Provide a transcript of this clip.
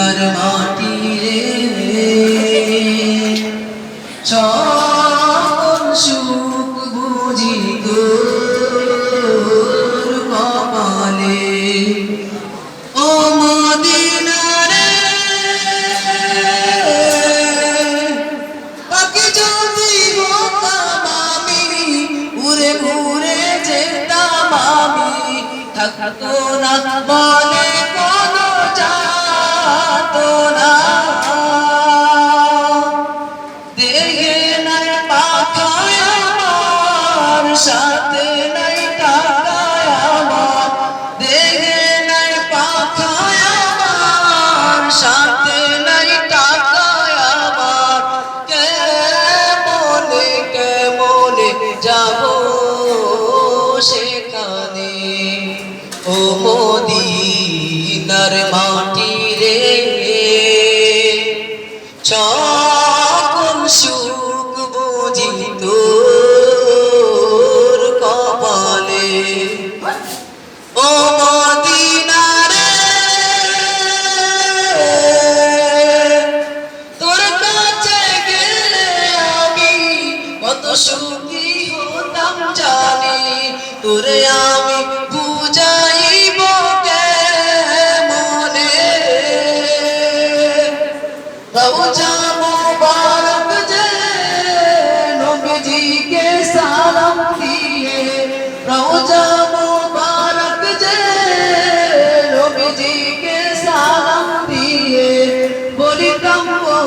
মদিনার মাটি রে সকল সুখ বুঝি তোর কপালে ও মদিনা রে পাখি যদি হতাম আমি উড়ে উড়ে যেতাম আমি থাকতো না বলে কোনো যাতো না দেখে নাই পাখায় আমার সাথে নাই টাকায় আমার দেখে নাই পাখায় আমার সাথে নাই টাকায় আমার কেমনে যাব সেখানে ও মদিনার মাটি রে সকল সুখ বুঝি তোর কপালে ও মদিনা রে তোর কাছে গেলে আমি কত সুখী হতাম জানি তোরে আমি বুঝাইব কেমনে রওজা মুবারক যে নবীজিকে সালাম দিয়ে রওজা